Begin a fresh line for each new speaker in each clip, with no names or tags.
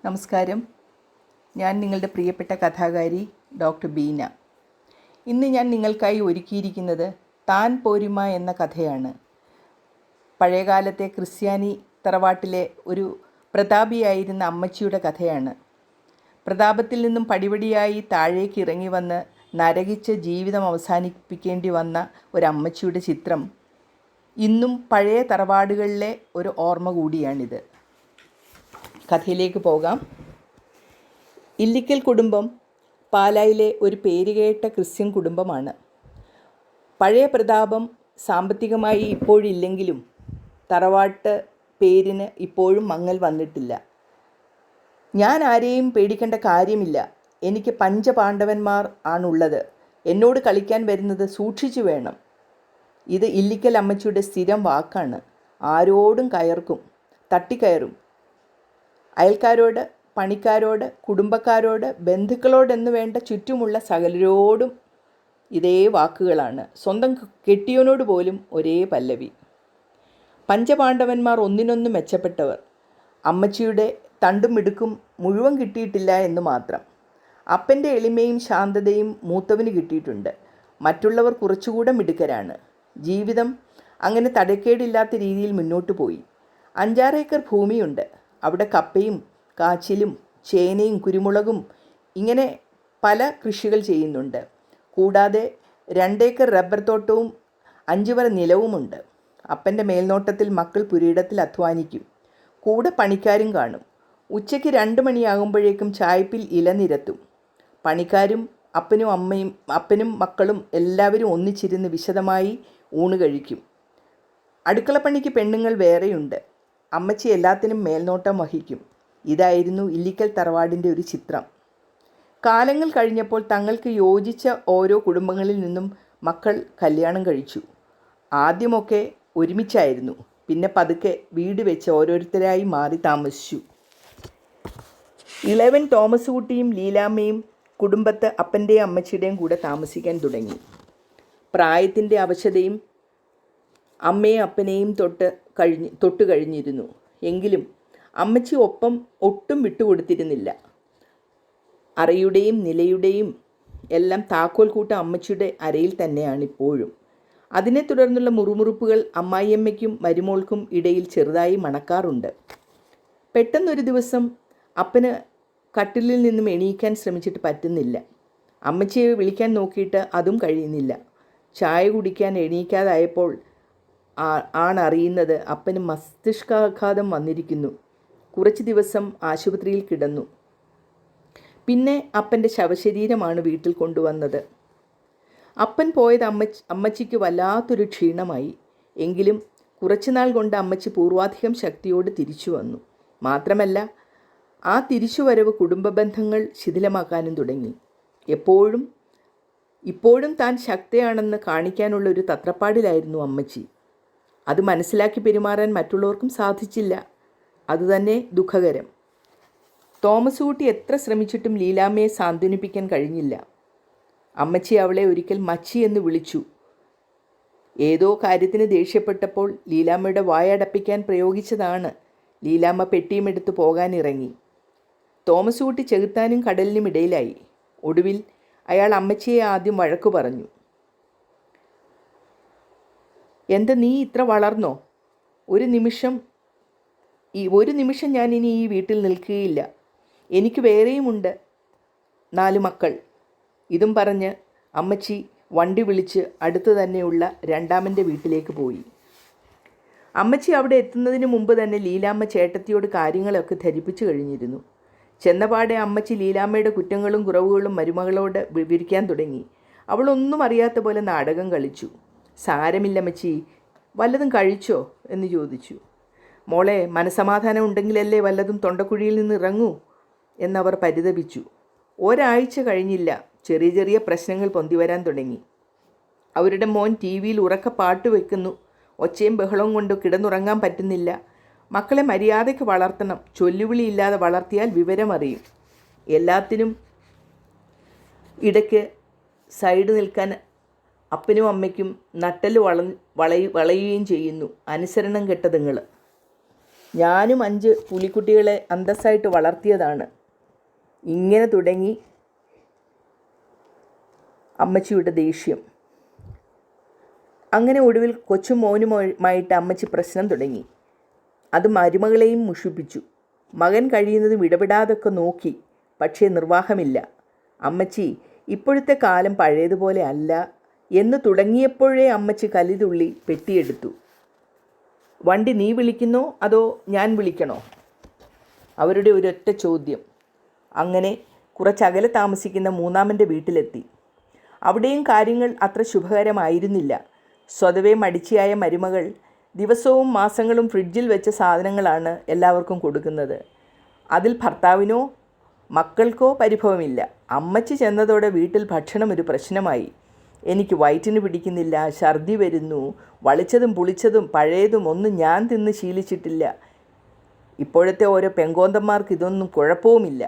നമസ്കാരം. ഞാൻ നിങ്ങളുടെ പ്രിയപ്പെട്ട കഥാകാരി ഡോക്ടർ ബീന. ഇന്ന് ഞാൻ നിങ്ങൾക്കായി ഒരുക്കിയിരിക്കുന്നത് താൻ പോരുമ എന്ന കഥയാണ്. പഴയകാലത്തെ ക്രിസ്ത്യാനി തറവാട്ടിലെ ഒരു പ്രതാപിയായിരുന്ന അമ്മച്ചിയുടെ കഥയാണ്. പ്രതാപത്തിൽ നിന്നും പടിപടിയായി താഴേക്ക് ഇറങ്ങി വന്ന് നരകിച്ച് ജീവിതം അവസാനിപ്പിക്കേണ്ടി വന്ന ഒരമ്മച്ചിയുടെ ചിത്രം ഇന്നും പഴയ തറവാടുകളിലെ ഒരു ഓർമ്മ കൂടിയാണിത്. കഥയിലേക്ക് പോകാം. ഇല്ലിക്കൽ കുടുംബം പാലായിലെ ഒരു പേരുകേട്ട ക്രിസ്ത്യൻ കുടുംബമാണ്. പഴയ പ്രതാപം സാമ്പത്തികമായി ഇപ്പോഴില്ലെങ്കിലും തറവാട്ട് പേരിന് ഇപ്പോഴും മങ്ങൽ വന്നിട്ടില്ല. ഞാൻ ആരെയും പേടിക്കേണ്ട കാര്യമില്ല, എനിക്ക് പഞ്ചപാണ്ഡവന്മാർ ആണുള്ളത്, എന്നോട് കളിക്കാൻ വരുന്നത് സൂക്ഷിച്ചു വേണം. ഇത് ഇല്ലിക്കൽ അമ്മച്ചിയുടെ സ്ഥിരം വാക്കാണ്. ആരോടും കയർക്കും, തട്ടിക്കയറും. അയൽക്കാരോട്, പണിക്കാരോട്, കുടുംബക്കാരോട്, ബന്ധുക്കളോടെന്ന് വേണ്ട ചുറ്റുമുള്ള സകലരോടും ഇതേ വാക്കുകളാണ്. സ്വന്തം കെട്ടിയോനോട് പോലും ഒരേ പല്ലവി. പഞ്ചപാണ്ഡവന്മാർ ഒന്നിനൊന്നും മെച്ചപ്പെട്ടവർ. അമ്മച്ചിയുടെ തണ്ടും മിടുക്കും മുഴുവൻ കിട്ടിയിട്ടില്ല എന്ന് മാത്രം. അപ്പൻ്റെ എളിമയും ശാന്തതയും മൂത്തവന് കിട്ടിയിട്ടുണ്ട്. മറ്റുള്ളവർ കുറച്ചുകൂടെ മിടുക്കരാണ്. ജീവിതം അങ്ങനെ തടക്കേടില്ലാത്ത രീതിയിൽ മുന്നോട്ട് പോയി. 5-6 ഏക്കർ ഭൂമിയുണ്ട്. അവിടെ കപ്പയും കാച്ചിലും ചേനയും കുരുമുളകും ഇങ്ങനെ പല കൃഷികൾ ചെയ്യുന്നുണ്ട്. കൂടാതെ 2 ഏക്കർ റബ്ബർ തോട്ടവും 5 വര നിലവുമുണ്ട്. അപ്പൻ്റെ മേൽനോട്ടത്തിൽ മക്കൾ പുരയിടത്തിൽ അധ്വാനിക്കും. കൂടെ പണിക്കാരും കാണും. ഉച്ചയ്ക്ക് 2 മണിയാകുമ്പോഴേക്കും ചായപ്പിൽ ഇല നിരത്തും. പണിക്കാരും അപ്പനും മക്കളും എല്ലാവരും ഒന്നിച്ചിരുന്ന് വിശദമായി ഊണ് കഴിക്കും. അടുക്കളപ്പണിക്ക് പെണ്ണുങ്ങൾ വേറെയുണ്ട്. അമ്മച്ചി എല്ലാത്തിനും മേൽനോട്ടം വഹിക്കും. ഇതായിരുന്നു ഇല്ലിക്കൽ തറവാടിൻ്റെ ഒരു ചിത്രം. കാലങ്ങൾ കഴിഞ്ഞപ്പോൾ തങ്ങൾക്ക് യോജിച്ച ഓരോ കുടുംബങ്ങളിൽ നിന്നും മക്കൾ കല്യാണം കഴിച്ചു. ആദ്യമൊക്കെ ഒരുമിച്ചായിരുന്നു. പിന്നെ പതുക്കെ വീട് വെച്ച് ഓരോരുത്തരായി മാറി താമസിച്ചു. ഇളവൻ തോമസ് കുട്ടിയും ലീലാമ്മയും കുടുംബത്ത് അപ്പൻ്റെയും അമ്മച്ചിയുടെയും കൂടെ താമസിക്കാൻ തുടങ്ങി. പ്രായത്തിൻ്റെ അവശതയും അമ്മയും അപ്പനെയും തൊട്ട് കഴിഞ്ഞിരുന്നു. എങ്കിലും അമ്മച്ചി ഒപ്പം ഒട്ടും വിട്ടുകൊടുത്തിരുന്നില്ല. അറയുടെയും നിലയുടെയും എല്ലാം താക്കോൽ കൂട്ട അമ്മച്ചിയുടെ അരയിൽ തന്നെയാണ് ഇപ്പോഴും. അതിനെ തുടർന്നുള്ള മുറുമുറുപ്പുകൾ അമ്മായിയമ്മയ്ക്കും മരുമോൾക്കും ഇടയിൽ ചെറുതായി മണക്കാറുണ്ട്. പെട്ടെന്നൊരു ദിവസം അപ്പന് കട്ടിലിൽ നിന്നും എണീക്കാൻ ശ്രമിച്ചിട്ട് പറ്റുന്നില്ല. അമ്മച്ചിയെ വിളിക്കാൻ നോക്കിയിട്ട് അതും കഴിയുന്നില്ല. ചായ കുടിക്കാൻ എണീക്കാതായപ്പോൾ ആണറിയുന്നത് അപ്പന് മസ്തിഷ്കാഘാതം വന്നിരിക്കുന്നു. കുറച്ച് ദിവസം ആശുപത്രിയിൽ കിടന്നു. പിന്നെ അപ്പൻ്റെ ശവശരീരമാണ് വീട്ടിൽ കൊണ്ടുവന്നത്. അപ്പൻ പോയത് അമ്മച്ചിക്ക് വല്ലാത്തൊരു ക്ഷീണമായി. എങ്കിലും കുറച്ചുനാൾ കൊണ്ട് അമ്മച്ചി പൂർവാധികം ശക്തിയോട് തിരിച്ചു വന്നു. മാത്രമല്ല, ആ തിരിച്ചുവരവ് കുടുംബ ബന്ധങ്ങൾ ശിഥിലമാക്കാനും തുടങ്ങി. ഇപ്പോഴും താൻ ശക്തയാണെന്ന് കാണിക്കാനുള്ള ഒരു തത്രപ്പാടിലായിരുന്നു അമ്മച്ചി. അത് മനസ്സിലാക്കി പെരുമാറാൻ മറ്റുള്ളവർക്കും സാധിച്ചില്ല. അതുതന്നെ ദുഃഖകരം. തോമസ് കുട്ടി എത്ര ശ്രമിച്ചിട്ടും ലീലാമ്മയെ സാന്ത്വനിപ്പിക്കാൻ കഴിഞ്ഞില്ല. അമ്മച്ചി അവളെ ഒരിക്കൽ മച്ചി എന്ന് വിളിച്ചു. ഏതോ കാര്യത്തിന് ദേഷ്യപ്പെട്ടപ്പോൾ ലീലാമ്മയുടെ വായടപ്പിക്കാൻ പ്രയോഗിച്ചതാണ്. ലീലാമ്മ പെട്ടിയുമെടുത്ത് പോകാനിറങ്ങി. തോമസ് കുട്ടി ചെകുത്താനും കടലിനും ഇടയിലായി. ഒടുവിൽ അയാൾ അമ്മച്ചിയെ ആദ്യം വഴക്കു പറഞ്ഞു. എന്താ നീ ഇത്ര വളർന്നോ? ഒരു നിമിഷം ഞാൻ ഇനി ഈ വീട്ടിൽ നിൽക്കുകയില്ല. എനിക്ക് വേറെയുമുണ്ട് 4 മക്കൾ. ഇതും പറഞ്ഞ് അമ്മച്ചി വണ്ടി വിളിച്ച് അടുത്ത് തന്നെയുള്ള രണ്ടാമൻ്റെ വീട്ടിലേക്ക് പോയി. അമ്മച്ചി അവിടെ എത്തുന്നതിന് മുമ്പ് തന്നെ ലീലാമ്മ ചേട്ടത്തിയോട് കാര്യങ്ങളൊക്കെ ധരിപ്പിച്ചു കഴിഞ്ഞിരുന്നു. ചെന്നപാടെ അമ്മച്ചി ലീലാമ്മയുടെ കുറ്റങ്ങളും കുറവുകളും മരുമകളോട് വിവരിക്കാൻ തുടങ്ങി. അവളൊന്നും അറിയാത്ത പോലെ നാടകം കളിച്ചു. സാരമില്ല അമ്മച്ചി, വല്ലതും കഴിച്ചോ എന്ന് ചോദിച്ചു. മോളെ, മനസമാധാനം ഉണ്ടെങ്കിലല്ലേ വല്ലതും തൊണ്ടക്കുഴിയിൽ നിന്ന് ഇറങ്ങൂ എന്നവർ പരിതപിച്ചു. ഒരാഴ്ച കഴിഞ്ഞില്ല, ചെറിയ ചെറിയ പ്രശ്നങ്ങൾ പൊന്തിവരാൻ തുടങ്ങി. അവരുടെ മോൻ TV-യിൽ ഉറക്ക പാട്ട് വെക്കുന്നു. ഒച്ചയും ബഹളവും കൊണ്ട് കിടന്നുറങ്ങാൻ പറ്റുന്നില്ല. മക്കളെ മര്യാദയ്ക്ക് വളർത്തണം. ചൊല്ലുവിളിയില്ലാതെ വളർത്തിയാൽ വിവരമറിയും. എല്ലാത്തിനും ഇടയ്ക്ക് സൈഡ് നിൽക്കാൻ അപ്പനും അമ്മയ്ക്കും നട്ടല് വളയുകയും ചെയ്യുന്നു. അനുസരണം കെട്ടതുങ്ങൾ. ഞാനും 5 പുലിക്കുട്ടികളെ അന്തസ്സായിട്ട് വളർത്തിയതാണ്. ഇങ്ങനെ തുടങ്ങി അമ്മച്ചിയുടെ ദേഷ്യം. അങ്ങനെ ഒടുവിൽ കൊച്ചും മോനുമായിട്ട് അമ്മച്ചി പ്രശ്നം തുടങ്ങി. അത് മരുമകളെയും മുഷിപ്പിച്ചു. മകൻ കഴിയുന്നതും ഇടപെടാതൊക്കെ നോക്കി. പക്ഷേ നിർവാഹമില്ല. അമ്മച്ചി ഇപ്പോഴത്തെ കാലം പഴയതുപോലെ അല്ല എന്ന് തുടങ്ങിയപ്പോഴേ അമ്മച്ചി കലിതുള്ളി പെട്ടിയെടുത്തു. വണ്ടി നീ വിളിക്കുന്നോ അതോ ഞാൻ വിളിക്കണോ? അവരുടെ ഒരൊറ്റ ചോദ്യം. അങ്ങനെ കുറച്ചകലെ താമസിക്കുന്ന മൂന്നാമൻ്റെ വീട്ടിലെത്തി. അവിടെയും കാര്യങ്ങൾ അത്ര ശുഭകരമായിരുന്നില്ല. സ്വതവേ മടിച്ചിയായ മരുമകൾ ദിവസവും മാസങ്ങളും ഫ്രിഡ്ജിൽ വെച്ച സാധനങ്ങളാണ് എല്ലാവർക്കും കൊടുക്കുന്നത്. അതിൽ ഭർത്താവിനോ മക്കൾക്കോ പരിഭവമില്ല. അമ്മച്ചി ചെന്നതോടെ വീട്ടിൽ ഭക്ഷണം ഒരു പ്രശ്നമായി. എനിക്ക് വയറ്റിന് പിടിക്കുന്നില്ല, ഛർദി വരുന്നു, വളിച്ചതും പുളിച്ചതും പഴയതും ഒന്നും ഞാൻ തിന്ന് ശീലിച്ചിട്ടില്ല. ഇപ്പോഴത്തെ ഓരോ പെങ്കോന്തന്മാർക്ക് ഇതൊന്നും കുഴപ്പവുമില്ല.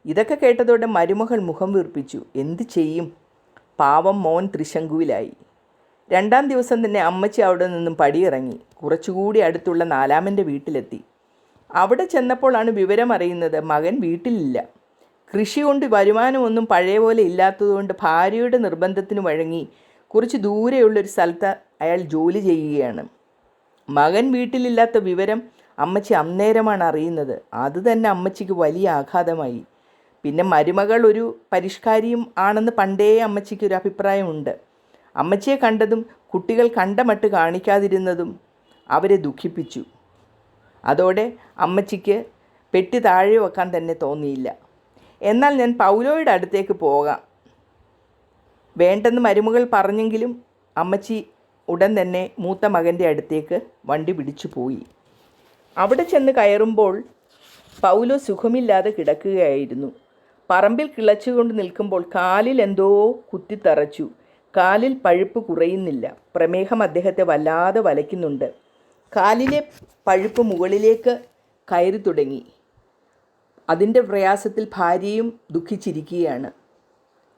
ഇതൊക്കെ കേട്ടതോടെ മരുമകൾ മുഖം വീർപ്പിച്ചു. എന്ത് ചെയ്യും? പാവം മോൻ ത്രിശങ്കുവിലായി. 2-ാം ദിവസം തന്നെ അമ്മച്ചി അവിടെ നിന്നും പടിയിറങ്ങി കുറച്ചുകൂടി അടുത്തുള്ള 4-ാമൻ്റെ വീട്ടിലെത്തി. അവിടെ ചെന്നപ്പോഴാണ് വിവരം അറിയുന്നത് മകൻ വീട്ടിലില്ല. കൃഷി കൊണ്ട് വരുമാനമൊന്നും പഴയ പോലെ ഇല്ലാത്തതുകൊണ്ട് ഭാര്യയുടെ നിർബന്ധത്തിന് വഴങ്ങി കുറച്ച് ദൂരെയുള്ളൊരു സ്ഥലത്ത് അയാൾ ജോലി ചെയ്യുകയാണ്. മകൻ വീട്ടിലില്ലാത്ത വിവരം അമ്മച്ചി അന്നേരമാണ് അറിയുന്നത്. അത് തന്നെ അമ്മച്ചിക്ക് വലിയ ആഘാതമായി. പിന്നെ മരുമകൾ ഒരു പരിഷ്കാരിയും ആണെന്ന് പണ്ടേ അമ്മച്ചിക്കൊരു അഭിപ്രായമുണ്ട്. അമ്മച്ചിയെ കണ്ടതും കുട്ടികൾ കണ്ടമട്ട് കാണിക്കാതിരുന്നതും അവരെ ദുഃഖിപ്പിച്ചു. അതോടെ അമ്മച്ചിക്ക് പെട്ടി താഴെ വെക്കാൻ തന്നെ തോന്നിയില്ല. എന്നാൽ ഞാൻ പൗലോയുടെ അടുത്തേക്ക് പോകാം വേണ്ടെന്ന് മരുമകൾ പറഞ്ഞെങ്കിലും അമ്മച്ചി ഉടൻ തന്നെ മൂത്ത മകൻ്റെ അടുത്തേക്ക് വണ്ടി പിടിച്ചു പോയി. അവിടെ ചെന്ന് കയറുമ്പോൾ പൗലോ സുഖമില്ലാതെ കിടക്കുകയായിരുന്നു. പറമ്പിൽ കിളച്ചുകൊണ്ട് നിൽക്കുമ്പോൾ കാലിൽ എന്തോ കുത്തിത്തറച്ചു. കാലിൽ പഴുപ്പ് കുറയുന്നില്ല. പ്രമേഹം അദ്ദേഹത്തെ വല്ലാതെ വലയ്ക്കുന്നുണ്ട്. കാലിലെ പഴുപ്പ് മുകളിലേക്ക് കയറി തുടങ്ങി. അതിൻ്റെ പ്രയാസത്തിൽ ഭാര്യയും ദുഃഖിച്ചിരിക്കുകയാണ്.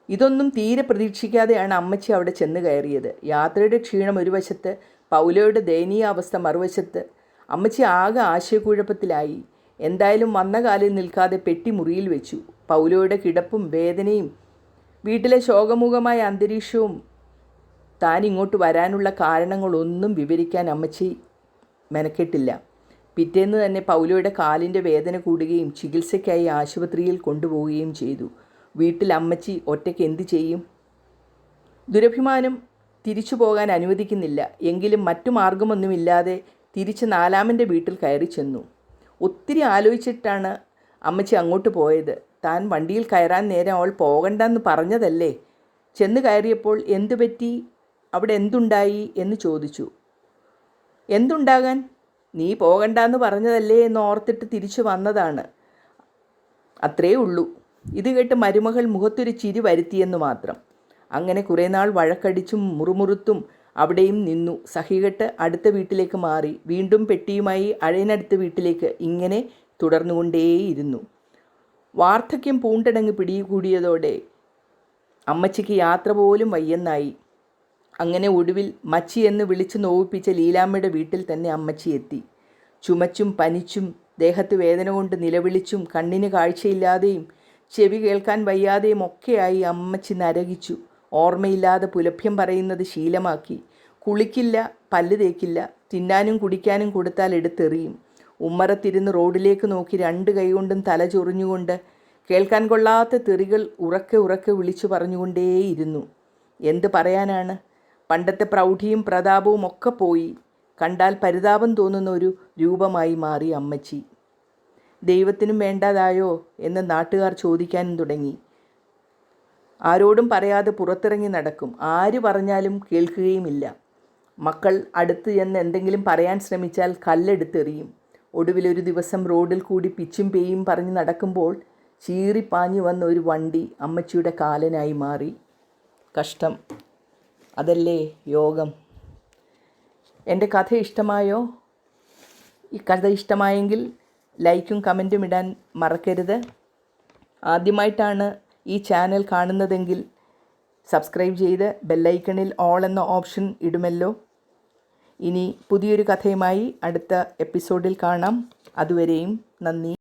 ഇതൊന്നും തീരെ പ്രതീക്ഷിക്കാതെയാണ് അമ്മച്ചി അവിടെ ചെന്ന് കയറിയത്. യാത്രയുടെ ക്ഷീണം ഒരു വശത്ത്, പൗലോയുടെ ദയനീയാവസ്ഥ മറുവശത്ത്. അമ്മച്ചി ആകെ ആശയക്കുഴപ്പത്തിലായി. എന്തായാലും വന്ന കാലിൽ നിൽക്കാതെ പെട്ടി മുറിയിൽ വെച്ചു. പൗലോയുടെ കിടപ്പും വേദനയും വീട്ടിലെ ശോകമുഖമായ അന്തരീക്ഷവും താൻ ഇങ്ങോട്ട് വരാനുള്ള കാരണങ്ങളൊന്നും വിവരിക്കാൻ അമ്മച്ചി മെനക്കെട്ടില്ല. പിറ്റേന്ന് തന്നെ പൗലോയുടെ കാലിൻ്റെ വേദന കൂടുകയും ചികിത്സയ്ക്കായി ആശുപത്രിയിൽ കൊണ്ടുപോവുകയും ചെയ്തു. വീട്ടിൽ അമ്മച്ചി ഒറ്റയ്ക്ക് എന്തു ചെയ്യും? ദുരഭിമാനം തിരിച്ചു പോകാൻ അനുവദിക്കുന്നില്ല. എങ്കിലും മറ്റു മാർഗമൊന്നുമില്ലാതെ തിരിച്ച് 4-ാമൻ്റെ വീട്ടിൽ കയറി ചെന്നു. ഒത്തിരി ആലോചിച്ചിട്ടാണ് അമ്മച്ചി അങ്ങോട്ട് പോയത്. താൻ വണ്ടിയിൽ കയറാൻ നേരം അവൾ പോകണ്ടെന്ന് പറഞ്ഞതല്ലേ. ചെന്ന് കയറിയപ്പോൾ എന്തു പറ്റി, അവിടെ എന്തുണ്ടായി എന്ന് ചോദിച്ചു. എന്തുണ്ടാകാൻ? നീ പോകണ്ടെന്ന് പറഞ്ഞതല്ലേ എന്ന് ഓർത്തിട്ട് തിരിച്ചു വന്നതാണ്, അത്രേ ഉള്ളൂ. ഇത് കേട്ട് മരുമകൾ മുഖത്തൊരു ചിരി വരുത്തിയെന്ന് മാത്രം. അങ്ങനെ കുറേ നാൾ വഴക്കടിച്ചും മുറുമുറുത്തും അവിടെയും നിന്നു. സഹികെട്ട് അടുത്ത വീട്ടിലേക്ക് മാറി. വീണ്ടും പെട്ടിയുമായി അഴയനടുത്ത വീട്ടിലേക്ക്. ഇങ്ങനെ തുടർന്നുകൊണ്ടേയിരുന്നു. വാർദ്ധക്യം പൂണ്ടടങ്ങ് പിടികൂടിയതോടെ അമ്മച്ചിക്ക് യാത്ര പോലും വയ്യെന്നായി. അങ്ങനെ ഒടുവിൽ മച്ചി എന്ന് വിളിച്ച് നോവിപ്പിച്ച ലീലാമ്മയുടെ വീട്ടിൽ തന്നെ അമ്മച്ചി എത്തി. ചുമച്ചും പനിച്ചും ദേഹത്ത് വേദന കൊണ്ട് നിലവിളിച്ചും കണ്ണിന് കാഴ്ചയില്ലാതെയും ചെവി കേൾക്കാൻ വയ്യാതെയും ഒക്കെയായി അമ്മച്ചി നരകിച്ചു. ഓർമ്മയില്ലാതെ പുലഭ്യം പറയുന്നത് ശീലമാക്കി. കുളിക്കില്ല, പല്ല് തേക്കില്ല, തിന്നാനും കുടിക്കാനും കൊടുത്താൽ എടുത്തെറിയും. ഉമ്മറത്തിരുന്ന് റോഡിലേക്ക് നോക്കി 2 കൈകൊണ്ടും തല ചൊറിഞ്ഞുകൊണ്ട് കേൾക്കാൻ കൊള്ളാത്ത തെറികൾ ഉറക്കെ ഉറക്കെ വിളിച്ചു പറഞ്ഞുകൊണ്ടേയിരുന്നു. എന്ത് പറയാനാണ്? പണ്ടത്തെ പ്രൗഢിയും പ്രതാപവും ഒക്കെ പോയി. കണ്ടാൽ പരിതാപം തോന്നുന്ന ഒരു രൂപമായി മാറി അമ്മച്ചി. ദൈവത്തിനും വേണ്ടാതായോ എന്ന് നാട്ടുകാർ ചോദിക്കാനും തുടങ്ങി. ആരോടും പറയാതെ പുറത്തിറങ്ങി നടക്കും. ആര് പറഞ്ഞാലും കേൾക്കുകയുമില്ല. മക്കൾ അടുത്ത് ചെന്ന് എന്തെങ്കിലും പറയാൻ ശ്രമിച്ചാൽ കല്ലെടുത്തെറിയും. ഒടുവിലൊരു ദിവസം റോഡിൽ കൂടി പിച്ചും പേയും പറഞ്ഞ് നടക്കുമ്പോൾ ചീറിപ്പാഞ്ഞു വന്ന ഒരു വണ്ടി അമ്മച്ചിയുടെ കാലനായി മാറി. കഷ്ടം, അതല്ലേ യോഗം. എൻ്റെ കഥ ഇഷ്ടമായോ? ഈ കഥ ഇഷ്ടമായെങ്കിൽ ലൈക്കും കമൻറ്റും ഇടാൻ മറക്കരുത്. ആദ്യമായിട്ടാണ് ഈ ചാനൽ കാണുന്നതെങ്കിൽ സബ്സ്ക്രൈബ് ചെയ്ത് ബെല്ലൈക്കണിൽ ഓൾ എന്ന ഓപ്ഷൻ ഇടുമല്ലോ. ഇനി പുതിയൊരു കഥയുമായി അടുത്ത എപ്പിസോഡിൽ കാണാം. അതുവരെയും നന്ദി.